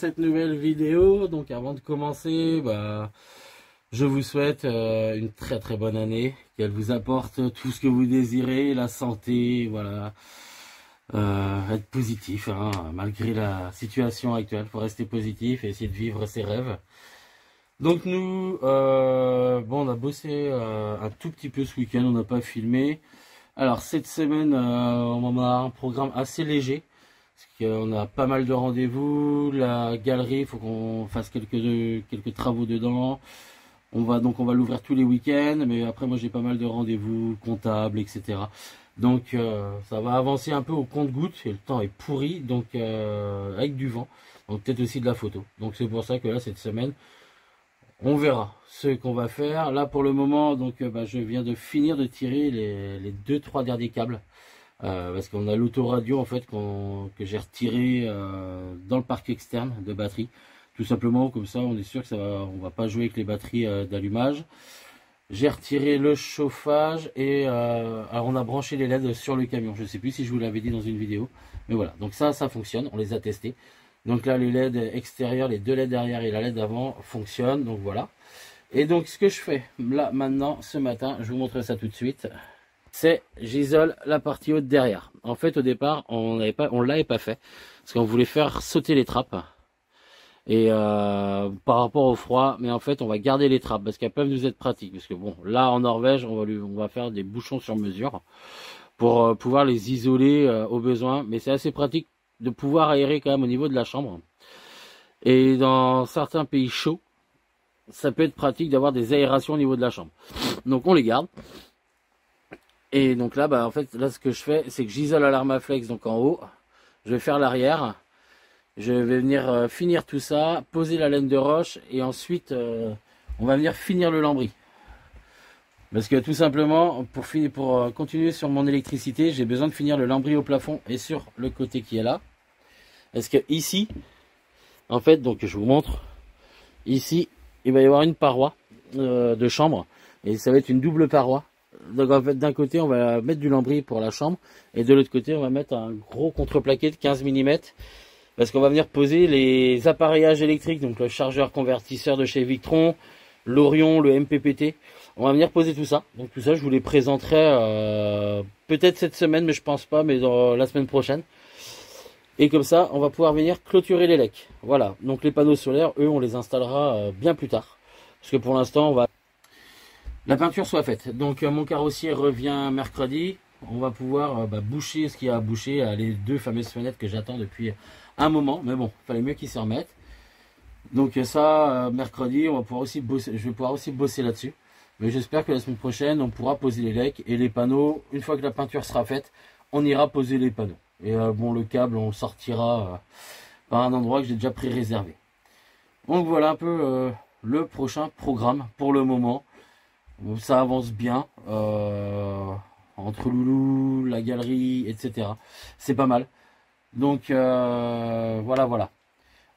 cette nouvelle vidéo. Donc avant de commencer, je vous souhaite une très très bonne année, qu'elle vous apporte tout ce que vous désirez, la santé, voilà, être positif, hein, malgré la situation actuelle. Il faut rester positif et essayer de vivre ses rêves. Donc nous, on a bossé un tout petit peu ce week-end, on n'a pas filmé. Alors cette semaine, on a un programme assez léger. Parce qu'on a pas mal de rendez-vous, la galerie, il faut qu'on fasse quelques travaux dedans. On va l'ouvrir tous les week-ends, mais après moi j'ai pas mal de rendez-vous comptables, etc. Donc ça va avancer un peu au compte-gouttes, et le temps est pourri, donc avec du vent, donc peut-être aussi de la photo. Donc c'est pour ça que là cette semaine, on verra ce qu'on va faire. Là pour le moment, donc je viens de finir de tirer les 2-3 derniers câbles. Parce qu'on a l'autoradio en fait que j'ai retiré dans le parc externe de batterie, tout simplement, comme ça on est sûr que on va pas jouer avec les batteries d'allumage. J'ai retiré le chauffage et alors on a branché les LED sur le camion. Je sais plus si je vous l'avais dit dans une vidéo, mais voilà, donc ça fonctionne, on les a testés. Donc là les LED extérieurs, les deux LED derrière et la LED avant fonctionnent, donc voilà. Et donc ce que je fais là maintenant ce matin, je vous montre ça tout de suite. C'est j'isole la partie haute derrière. En fait au départ on l'avait pas fait parce qu'on voulait faire sauter les trappes et par rapport au froid, mais en fait on va garder les trappes parce qu'elles peuvent nous être pratiques, parce que bon là en Norvège on va faire des bouchons sur mesure pour pouvoir les isoler au besoin, mais c'est assez pratique de pouvoir aérer quand même au niveau de la chambre, et dans certains pays chauds ça peut être pratique d'avoir des aérations au niveau de la chambre, donc on les garde. Et donc là, en fait, là, ce que je fais, c'est que j'isole l'Armaflex, donc en haut. Je vais faire l'arrière. Je vais venir finir tout ça, poser la laine de roche, et ensuite, on va venir finir le lambris. Parce que tout simplement, pour continuer sur mon électricité, j'ai besoin de finir le lambris au plafond et sur le côté qui est là. Parce que ici, en fait, donc je vous montre, ici, il va y avoir une paroi de chambre, et ça va être une double paroi. Donc en fait d'un côté on va mettre du lambris pour la chambre et de l'autre côté on va mettre un gros contreplaqué de 15 mm parce qu'on va venir poser les appareillages électriques, donc le chargeur convertisseur de chez Victron, l'Orion, le MPPT. On va venir poser tout ça. Donc tout ça je vous les présenterai peut-être cette semaine, mais je pense pas, mais dans la semaine prochaine. Et comme ça on va pouvoir venir clôturer les lecs. Voilà, donc les panneaux solaires, eux on les installera bien plus tard. Parce que pour l'instant on va... La peinture soit faite. Donc mon carrossier revient mercredi. On va pouvoir boucher ce qu'il y a à boucher, les deux fameuses fenêtres que j'attends depuis un moment. Mais bon, il fallait mieux qu'ils s'y remettent. Donc ça, mercredi, on va pouvoir aussi bosser. Je vais pouvoir aussi bosser là-dessus. Mais j'espère que la semaine prochaine, on pourra poser les lecs et les panneaux. Une fois que la peinture sera faite, on ira poser les panneaux. Et le câble, on le sortira par un endroit que j'ai déjà pré-réservé. Donc voilà un peu le prochain programme pour le moment. Ça avance bien entre Loulou, la galerie, etc. C'est pas mal. Donc voilà.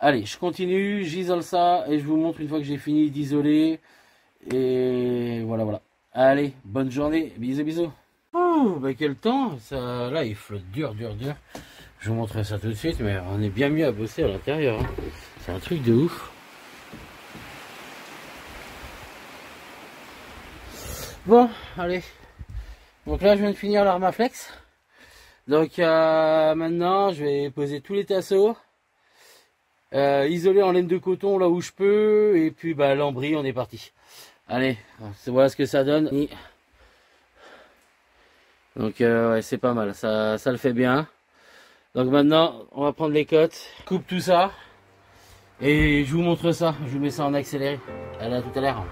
Allez, je continue, j'isole ça et je vous montre une fois que j'ai fini d'isoler. Et voilà. Allez, bonne journée, bisous. Oh, quel temps, ça, là il flotte dur. Je vous montrerai ça tout de suite, mais on est bien mieux à bosser à l'intérieur. Hein. C'est un truc de ouf. Bon, allez. Donc là, je viens de finir l'Armaflex. Donc maintenant, je vais poser tous les tasseaux. Isoler en laine de coton là où je peux. Et puis, lambris, on est parti. Allez, voilà ce que ça donne. Donc, ouais, c'est pas mal. Ça le fait bien. Donc maintenant, on va prendre les cotes. Coupe tout ça. Et je vous montre ça. Je vous mets ça en accéléré. Allez, à tout à l'heure.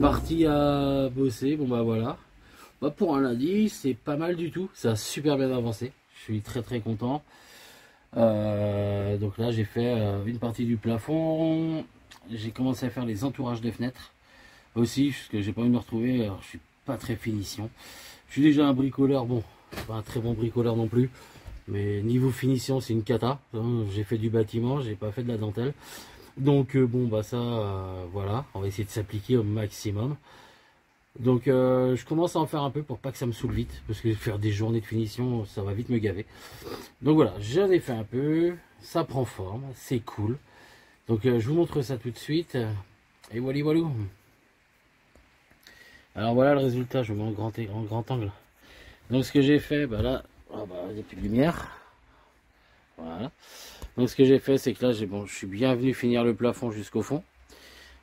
parti à bosser. Bon bah voilà. Bah, pour un lundi, c'est pas mal du tout. Ça a super bien avancé. Je suis très très content. Donc là, j'ai fait une partie du plafond. J'ai commencé à faire les entourages des fenêtres aussi, parce que j'ai pas envie de me retrouver. Alors, je suis pas très finition. Je suis déjà un bricoleur, bon, pas un très bon bricoleur non plus. Mais niveau finition, c'est une cata. J'ai fait du bâtiment, j'ai pas fait de la dentelle. Donc bon bah ça voilà, on va essayer de s'appliquer au maximum. Donc je commence à en faire un peu pour pas que ça me saoule vite, parce que faire des journées de finition ça va vite me gaver. Donc voilà, j'en ai fait un peu, ça prend forme, c'est cool. Donc je vous montre ça tout de suite. Et voilà voilà. Alors voilà le résultat, je vous mets en grand angle. Donc ce que j'ai fait, bah là, oh bah, il n'y a plus de lumière. Voilà. Donc ce que j'ai fait, c'est que là, je suis bien venu finir le plafond jusqu'au fond.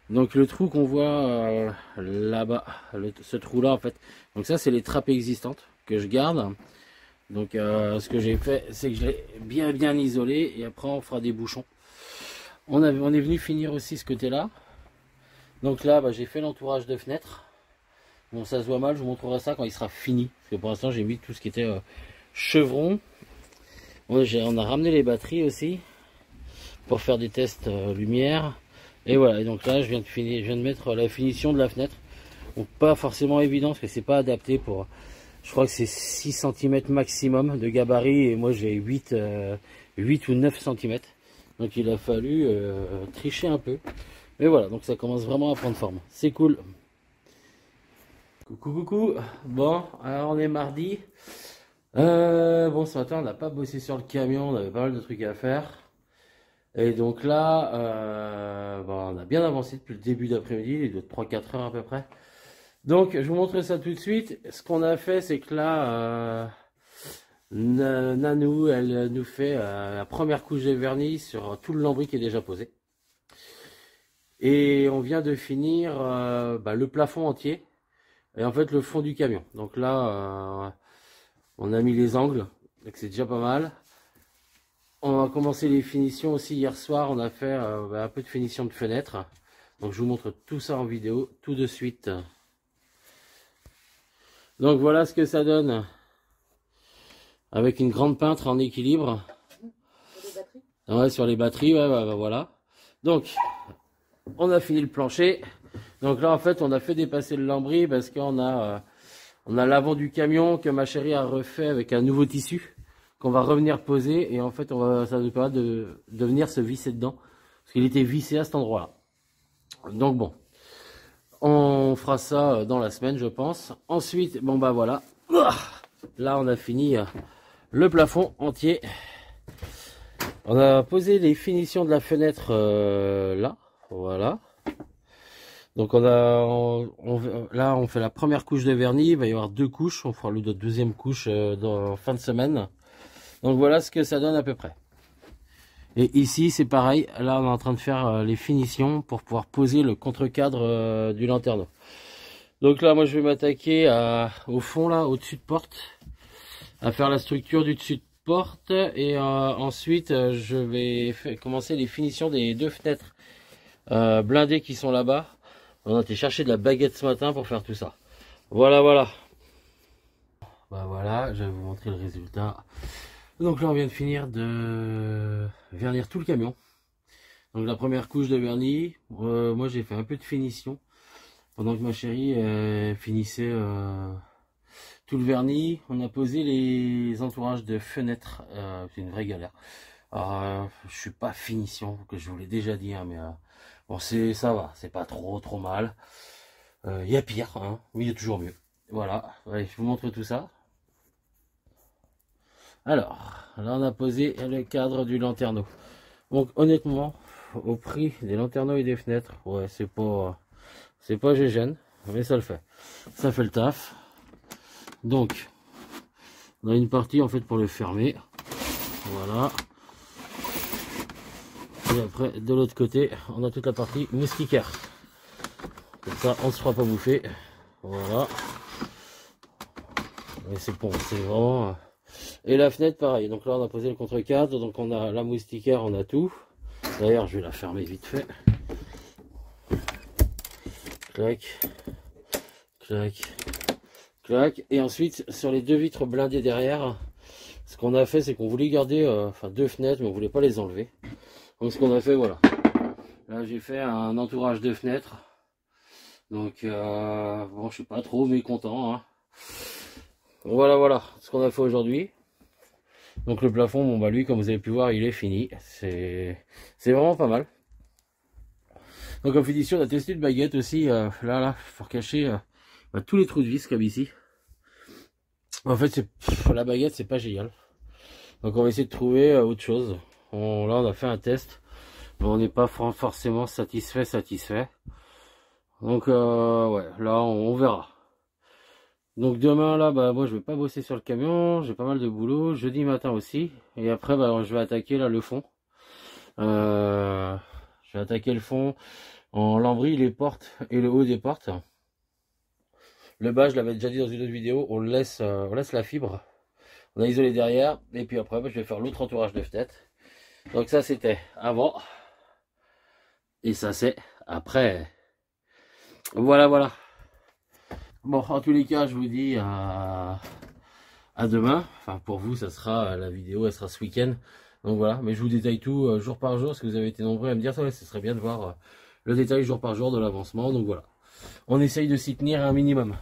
Donc le trou qu'on voit là-bas, ce trou-là en fait, donc ça c'est les trappes existantes que je garde. Donc ce que j'ai fait, c'est que je l'ai bien isolé et après on fera des bouchons. On est venu finir aussi ce côté-là. Donc là, bah, j'ai fait l'entourage de fenêtres. Bon, ça se voit mal, je vous montrerai ça quand il sera fini. Parce que pour l'instant, j'ai mis tout ce qui était chevron. On a ramené les batteries aussi pour faire des tests lumière. Et voilà, et donc là, je viens de mettre la finition de la fenêtre. Donc pas forcément évident parce que c'est pas adapté pour... Je crois que c'est 6 cm maximum de gabarit et moi j'ai 8 ou 9 cm. Donc il a fallu tricher un peu. Mais voilà, donc ça commence vraiment à prendre forme. C'est cool. Coucou. Bon, alors on est mardi. Bon, ce matin on n'a pas bossé sur le camion, on avait pas mal de trucs à faire. Et donc là, bon, on a bien avancé depuis le début d'après-midi, il est de 3-4 heures à peu près. Donc je vous montre ça tout de suite. Ce qu'on a fait, c'est que là, Nanou, elle nous fait la première couche de vernis sur tout le lambris qui est déjà posé. Et on vient de finir le plafond entier. Et en fait le fond du camion. Donc là, on a mis les angles. Donc c'est déjà pas mal. On a commencé les finitions aussi hier soir. On a fait un peu de finition de fenêtre. Donc je vous montre tout ça en vidéo tout de suite. Donc voilà ce que ça donne. Avec une grande peintre en équilibre. Sur les batteries. Ouais, sur les batteries, voilà. Donc, on a fini le plancher. Donc là, en fait, on a fait dépasser le lambris parce qu'on a, on a l'avant du camion que ma chérie a refait avec un nouveau tissu qu'on va revenir poser. Et en fait, ça nous permet de venir se visser dedans. Parce qu'il était vissé à cet endroit-là. Donc bon, on fera ça dans la semaine, je pense. Ensuite, bon bah voilà. Là, on a fini le plafond entier. On a posé les finitions de la fenêtre là. Voilà. Donc là on fait la première couche de vernis, il va y avoir 2 couches, on fera le deuxième couche dans fin de semaine. Donc voilà ce que ça donne à peu près. Et ici c'est pareil, là on est en train de faire les finitions pour pouvoir poser le contre-cadre du lanterneau. Donc là moi je vais m'attaquer au fond là, au-dessus de porte, à faire la structure du dessus de porte et ensuite je vais commencer les finitions des 2 fenêtres blindées qui sont là-bas. On a été chercher de la baguette ce matin pour faire tout ça. Voilà. Bah voilà, je vais vous montrer le résultat. Donc là on vient de finir de vernir tout le camion. Donc la première couche de vernis, moi j'ai fait un peu de finition. Pendant que ma chérie finissait tout le vernis, on a posé les entourages de fenêtres. C'est une vraie galère. Alors, je suis pas finition, que je vous l'ai déjà dit, hein, mais bon, ça va, c'est pas trop mal. Il y a pire, hein, mais il y a toujours mieux. Voilà, allez, je vous montre tout ça. Alors, là on a posé le cadre du lanterneau. Donc honnêtement, au prix des lanterneaux et des fenêtres, ouais, c'est pas gégène, mais ça le fait. Ça fait le taf. Donc, on a une partie en fait pour le fermer. Voilà. Et après, de l'autre côté, on a toute la partie moustiquaire. Comme ça, on ne se fera pas bouffer. Voilà. Et c'est bon, c'est vraiment... Et la fenêtre, pareil. Donc là, on a posé le contre-cadre. Donc on a la moustiquaire, on a tout. D'ailleurs, je vais la fermer vite fait. clac, clac, clac. Et ensuite, sur les deux vitres blindées derrière, ce qu'on a fait, c'est qu'on voulait garder enfin deux fenêtres, mais on voulait pas les enlever. Donc ce qu'on a fait, voilà. Là, j'ai fait un entourage de fenêtres. Donc, bon, je suis pas trop mécontent. Hein. Voilà ce qu'on a fait aujourd'hui. Donc le plafond, bon bah lui, comme vous avez pu voir, il est fini. C'est vraiment pas mal. Donc comme finition, on a testé une baguette aussi. Là, pour cacher bah, tous les trous de vis comme ici. En fait, la baguette, c'est pas génial. Donc on va essayer de trouver autre chose. Là, on a fait un test. Bon, on n'est pas forcément satisfait. Donc ouais, là, on verra. Donc demain là, bah moi je vais pas bosser sur le camion, j'ai pas mal de boulot, jeudi matin aussi, et après bah je vais attaquer là le fond. Je vais attaquer le fond en lambris, les portes et le haut des portes. Le bas, je l'avais déjà dit dans une autre vidéo, on laisse la fibre, on a isolé derrière, et puis après bah, je vais faire l'autre entourage de fenêtre. Donc ça c'était avant, et ça c'est après. Voilà. Bon, en tous les cas, je vous dis à demain. Enfin, pour vous, ça sera la vidéo, elle sera ce week-end. Donc voilà, mais je vous détaille tout jour par jour, parce que vous avez été nombreux à me dire, ouais, ce serait bien de voir le détail jour par jour de l'avancement. Donc voilà, on essaye de s'y tenir un minimum.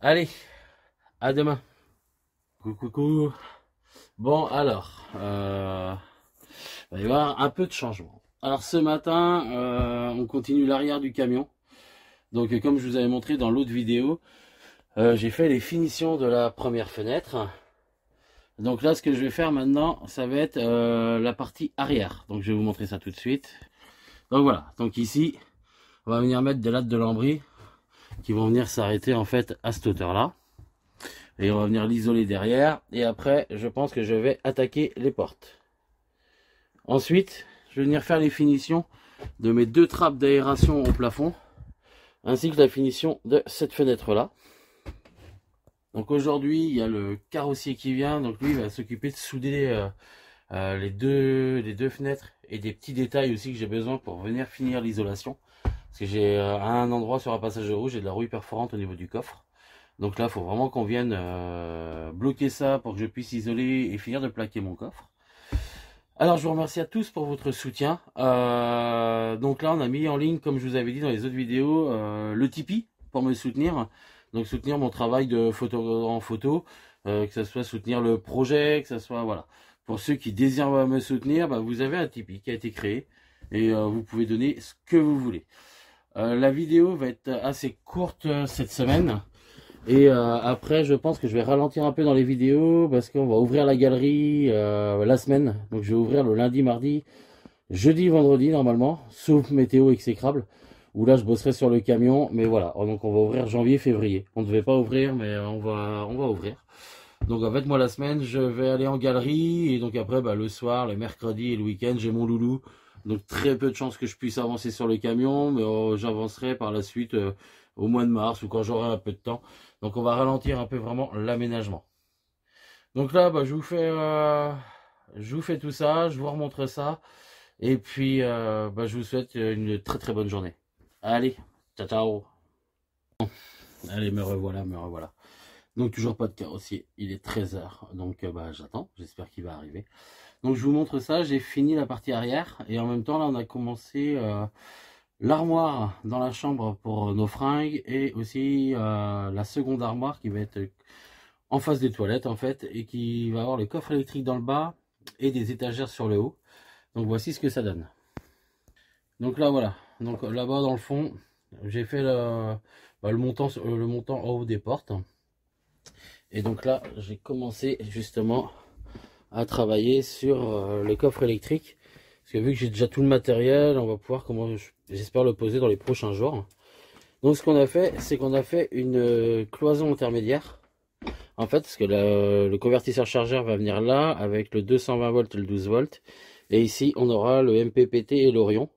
Allez, à demain. Coucou. Bon, alors, il va y avoir un peu de changement. Alors ce matin, on continue l'arrière du camion. Donc comme je vous avais montré dans l'autre vidéo, j'ai fait les finitions de la première fenêtre. Donc là, ce que je vais faire maintenant, ça va être la partie arrière. Donc je vais vous montrer ça tout de suite. Donc voilà, donc ici, on va venir mettre des lattes de lambris qui vont venir s'arrêter en fait à cette hauteur-là. Et on va venir l'isoler derrière. Et après, je pense que je vais attaquer les portes. Ensuite, je vais venir faire les finitions de mes deux trappes d'aération au plafond, ainsi que la finition de cette fenêtre là. Donc aujourd'hui il y a le carrossier qui vient, donc lui il va s'occuper de souder les deux fenêtres et des petits détails aussi que j'ai besoin pour venir finir l'isolation. Parce que j'ai un endroit sur un passage de rouge, j'ai de la rouille perforante au niveau du coffre. Donc là il faut vraiment qu'on vienne bloquer ça pour que je puisse isoler et finir de plaquer mon coffre. Alors je vous remercie à tous pour votre soutien. Donc là on a mis en ligne, comme je vous avais dit dans les autres vidéos, le Tipeee pour me soutenir. Donc soutenir mon travail de photo en photo, que ce soit soutenir le projet, que ce soit voilà. Pour ceux qui désirent me soutenir, bah, vous avez un Tipeee qui a été créé et vous pouvez donner ce que vous voulez. La vidéo va être assez courte cette semaine. Et après, je pense que je vais ralentir un peu dans les vidéos parce qu'on va ouvrir la galerie la semaine. Donc je vais ouvrir le lundi, mardi, jeudi, vendredi normalement, sauf météo exécrable, où là je bosserai sur le camion. Mais voilà, donc on va ouvrir janvier, février. On ne devait pas ouvrir, mais on va ouvrir. Donc en fait, moi la semaine, je vais aller en galerie. Et donc après, bah, le soir, le mercredi et le week-end, j'ai mon loulou. Donc très peu de chances que je puisse avancer sur le camion, mais j'avancerai par la suite au mois de mars ou quand j'aurai un peu de temps. Donc on va ralentir un peu vraiment l'aménagement. Donc là, bah, je vous fais tout ça, je vous remontre ça. Et puis, bah, je vous souhaite une très très bonne journée. Allez, ciao ciao. Allez, me revoilà. Donc toujours pas de carrossier, il est 13 h. Donc bah, j'attends, j'espère qu'il va arriver. Donc je vous montre ça, j'ai fini la partie arrière. Et en même temps, là, on a commencé l'armoire dans la chambre pour nos fringues. Et aussi la seconde armoire qui va être en face des toilettes en fait. Et qui va avoir le coffre électrique dans le bas et des étagères sur le haut. Donc voici ce que ça donne. Donc là voilà, donc là-bas dans le fond, j'ai fait le montant en haut des portes. Et donc là, j'ai commencé justement à travailler sur le coffre électrique. Parce que vu que j'ai déjà tout le matériel, on va pouvoir, j'espère, le poser dans les prochains jours. Donc ce qu'on a fait, c'est qu'on a fait une cloison intermédiaire. En fait, parce que le convertisseur chargeur va venir là, avec le 220 volts et le 12 volts. Et ici, on aura le MPPT et l'Orion.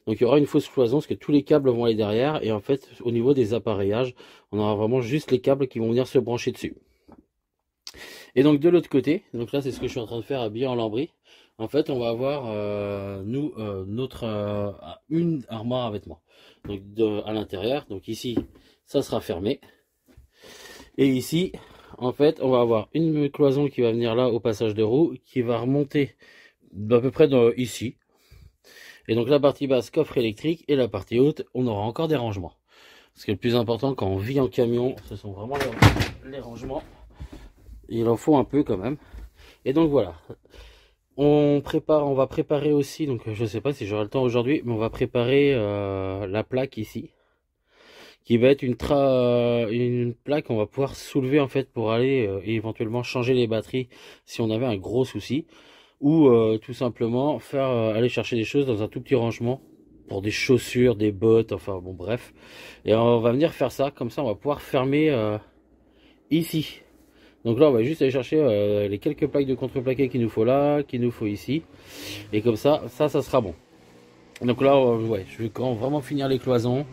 Donc il y aura une fausse cloison, parce que tous les câbles vont aller derrière. Et en fait, au niveau des appareillages, on aura vraiment juste les câbles qui vont venir se brancher dessus. Et donc de l'autre côté, donc là c'est ce que je suis en train de faire, habillé en lambris. en fait, on va avoir une armoire à vêtements. Donc à l'intérieur, donc ici, ça sera fermé. Et ici, en fait, on va avoir une cloison qui va venir là au passage de roue, qui va remonter d'à peu près ici. Et donc la partie basse, coffre électrique, et la partie haute, on aura encore des rangements. Ce qui est le plus important quand on vit en camion, ce sont vraiment les rangements. Il en faut un peu quand même. Et donc voilà. On va préparer aussi, donc je sais pas si j'aurai le temps aujourd'hui, mais on va préparer la plaque ici, qui va être une plaque qu'on va pouvoir soulever en fait pour aller éventuellement changer les batteries si on avait un gros souci, ou tout simplement faire aller chercher des choses dans un tout petit rangement pour des chaussures, des bottes, enfin bon bref. Et on va venir faire ça, comme ça on va pouvoir fermer ici. Donc là on va juste aller chercher les quelques plaques de contreplaqué qu'il nous faut là, qu'il nous faut ici. Et comme ça sera bon. Donc là ouais, je vais vraiment finir les cloisons.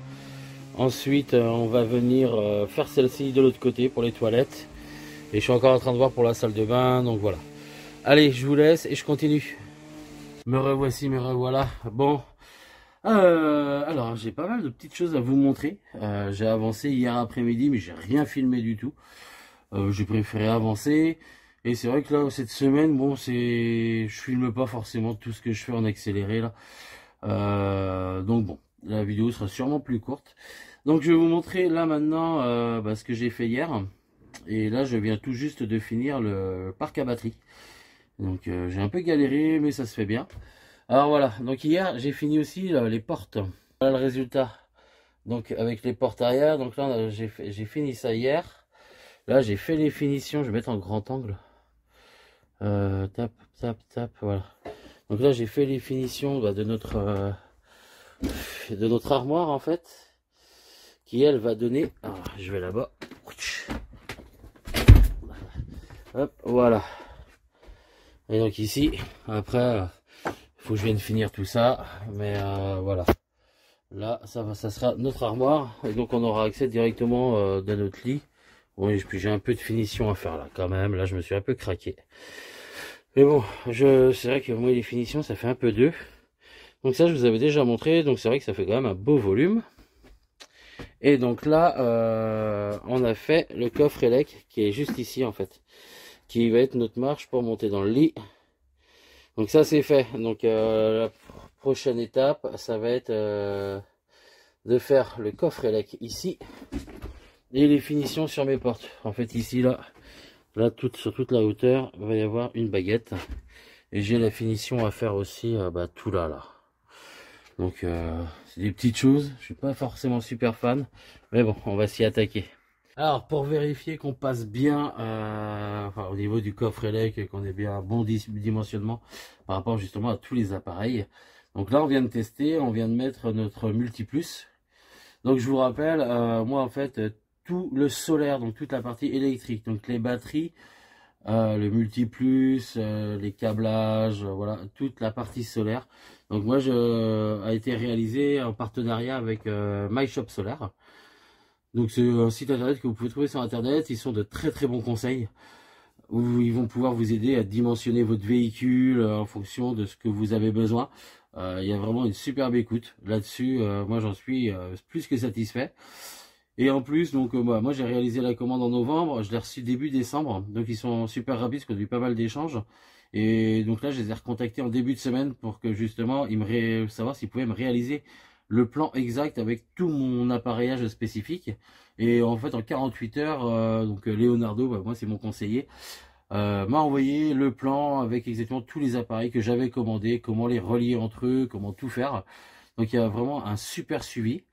Ensuite on va venir faire celle-ci de l'autre côté pour les toilettes. Et je suis encore en train de voir pour la salle de bain, donc voilà. Allez, je vous laisse et je continue. Me revoici, me revoilà. Bon, alors j'ai pas mal de petites choses à vous montrer. J'ai avancé hier après-midi, mais j'ai rien filmé du tout. J'ai préféré avancer. Et c'est vrai que là, cette semaine, bon, je filme pas forcément tout ce que je fais en accéléré là. Donc bon, la vidéo sera sûrement plus courte. Donc je vais vous montrer là maintenant ce que j'ai fait hier. Et là, je viens tout juste de finir le parc à batterie. Donc j'ai un peu galéré, mais ça se fait bien. Alors voilà, donc hier j'ai fini aussi les portes. Voilà le résultat. Donc avec les portes arrière, donc là j'ai fini ça hier. Là j'ai fait les finitions, je vais mettre en grand angle. Tap, tap, tap, voilà. Donc là j'ai fait les finitions de notre armoire en fait. Qui elle va donner. Alors, je vais là-bas. Hop, voilà. Et donc ici, après, il faut que je vienne finir tout ça. Mais voilà. Là, ça sera notre armoire. Et donc on aura accès directement dans notre lit. Bon, et puis j'ai un peu de finition à faire là quand même. Là, je me suis un peu craqué. Mais bon, c'est vrai que moi les finitions, ça fait un peu d'eux. Donc ça, je vous avais déjà montré. Donc c'est vrai que ça fait quand même un beau volume. Et donc là, on a fait le coffre élec qui est juste ici en fait. Qui va être notre marche pour monter dans le lit. Donc ça c'est fait. Donc la prochaine étape, ça va être de faire le coffre élec ici et les finitions sur mes portes. En fait ici là sur toute la hauteur, il va y avoir une baguette et j'ai la finition à faire aussi tout là. Donc c'est des petites choses. Je suis pas forcément super fan, mais bon, on va s'y attaquer. Alors pour vérifier qu'on passe bien au niveau du coffre élec, qu'on ait bien un bon dimensionnement par rapport justement à tous les appareils. Donc là on vient de tester, on vient de mettre notre multiplus. Donc je vous rappelle, moi en fait tout le solaire, donc toute la partie électrique, donc les batteries, le multiplus, les câblages, voilà, toute la partie solaire. Donc moi a été réalisé en partenariat avec MyShop Solar. Donc c'est un site internet que vous pouvez trouver sur internet, ils sont de très très bons conseils, où ils vont pouvoir vous aider à dimensionner votre véhicule en fonction de ce que vous avez besoin. Il y a vraiment une superbe écoute là-dessus, moi j'en suis plus que satisfait. Et en plus, donc moi j'ai réalisé la commande en novembre, je l'ai reçu début décembre, donc ils sont super rapides parce qu'on a eu pas mal d'échanges. Et donc là je les ai recontactés en début de semaine pour que justement savoir s'ils pouvaient me réaliser le plan exact avec tout mon appareillage spécifique. Et en fait en 48 heures, donc Leonardo, moi c'est mon conseiller, m'a envoyé le plan avec exactement tous les appareils que j'avais commandés, comment les relier entre eux, comment tout faire. Donc il y a vraiment un super suivi.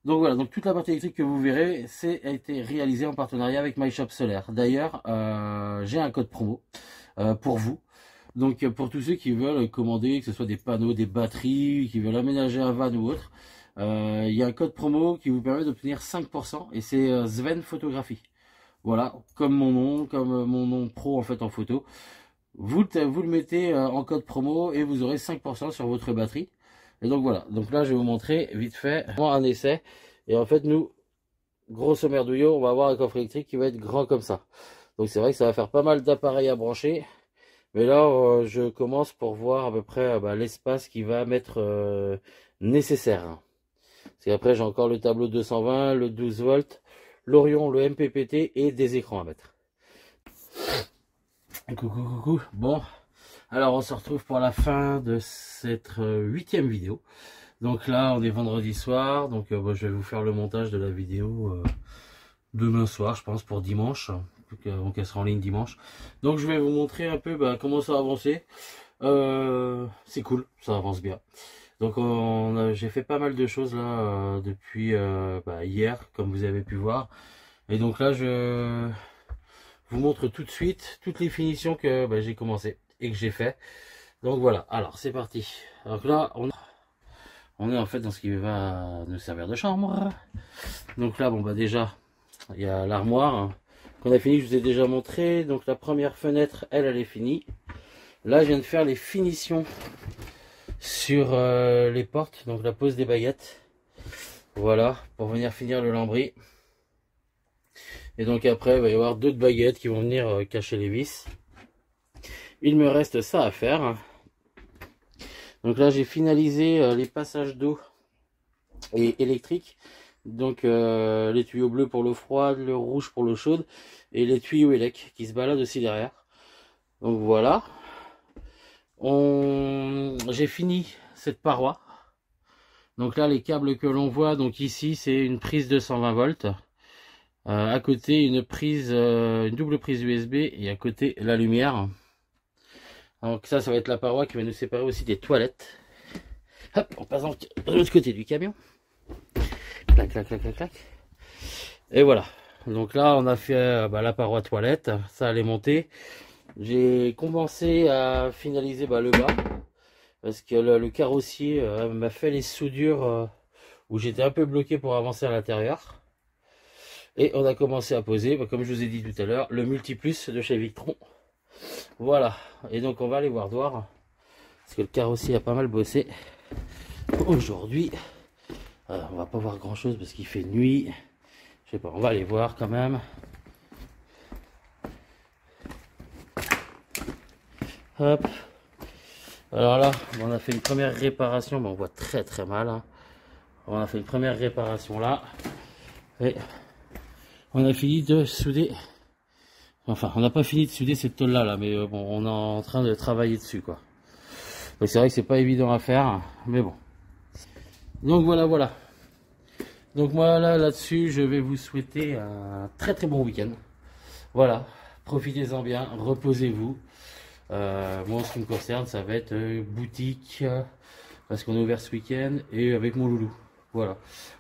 Donc voilà, donc toute la partie électrique que vous verrez, a été réalisée en partenariat avec MyShop Solar. D'ailleurs, j'ai un code promo pour vous. Donc pour tous ceux qui veulent commander, que ce soit des panneaux, des batteries, qui veulent aménager un van ou autre, il y a un code promo qui vous permet d'obtenir 5% et c'est Sven Photographie. Voilà, comme mon nom pro en fait en photo. Vous le mettez en code promo et vous aurez 5% sur votre batterie. Et donc voilà, donc là je vais vous montrer vite fait un essai. Et en fait nous, grosso merdouillot, on va avoir un coffre électrique qui va être grand comme ça. Donc c'est vrai que ça va faire pas mal d'appareils à brancher. Mais là, je commence pour voir à peu près l'espace qui va m'être nécessaire. Parce qu'après, j'ai encore le tableau 220, le 12 volts, l'Orion, le MPPT et des écrans à mettre. Coucou, coucou. Bon, alors on se retrouve pour la fin de cette 8e vidéo. Donc là, on est vendredi soir, donc je vais vous faire le montage de la vidéo demain soir, je pense, pour dimanche. Donc elle sera en ligne dimanche. Donc je vais vous montrer un peu comment ça a avancé. C'est cool, ça avance bien. Donc j'ai fait pas mal de choses là depuis hier, comme vous avez pu voir. Et donc là, je vous montre tout de suite toutes les finitions que j'ai commencé et que j'ai fait. Donc voilà, alors c'est parti. Alors là, on est en fait dans ce qui va nous servir de chambre. Donc là, déjà, il y a l'armoire qu'on a fini, je vous ai déjà montré. Donc la première fenêtre, elle est finie. Là, je viens de faire les finitions sur les portes, donc la pose des baguettes. Voilà, pour venir finir le lambris. Et donc après, il va y avoir d'autres baguettes qui vont venir cacher les vis. Il me reste ça à faire. Donc là, j'ai finalisé les passages d'eau et électriques. Donc les tuyaux bleus pour l'eau froide, le rouge pour l'eau chaude et les tuyaux élec qui se baladent aussi derrière. Donc voilà. J'ai fini cette paroi. Donc là, les câbles que l'on voit, donc ici, c'est une prise de 120 volts. À côté, une double prise USB et à côté, la lumière. Donc ça va être la paroi qui va nous séparer aussi des toilettes. Hop, on passe de l'autre côté du camion. Clac, clac, clac, clac, clac. Et voilà. Donc là, on a fait la paroi toilette. Ça allait monter. J'ai commencé à finaliser le bas. Parce que le carrossier m'a fait les soudures où j'étais un peu bloqué pour avancer à l'intérieur. Et on a commencé à poser, comme je vous ai dit tout à l'heure, le multiplus de chez Victron. Voilà. Et donc on va aller voir dehors. Parce que le carrossier a pas mal bossé. Aujourd'hui, on va pas voir grand chose parce qu'il fait nuit. Je sais pas, on va aller voir quand même. Hop. Alors là, on a fait une première réparation, on voit très très mal. Hein. On a fait une première réparation là. Et on a fini de souder. Enfin, on n'a pas fini de souder cette tôle là, mais bon, on est en train de travailler dessus quoi. C'est vrai que c'est pas évident à faire, mais bon. Donc voilà. Donc moi là-dessus, je vais vous souhaiter un très très bon week-end. Voilà, profitez-en bien, reposez-vous. Moi en ce qui me concerne, ça va être boutique, parce qu'on est ouvert ce week-end, et avec mon loulou. Voilà,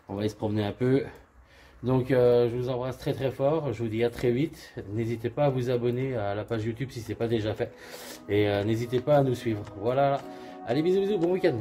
on va aller se promener un peu. Donc je vous embrasse très très fort, je vous dis à très vite. N'hésitez pas à vous abonner à la page YouTube si ce n'est pas déjà fait. Et n'hésitez pas à nous suivre. Voilà, allez bisous, bon week-end.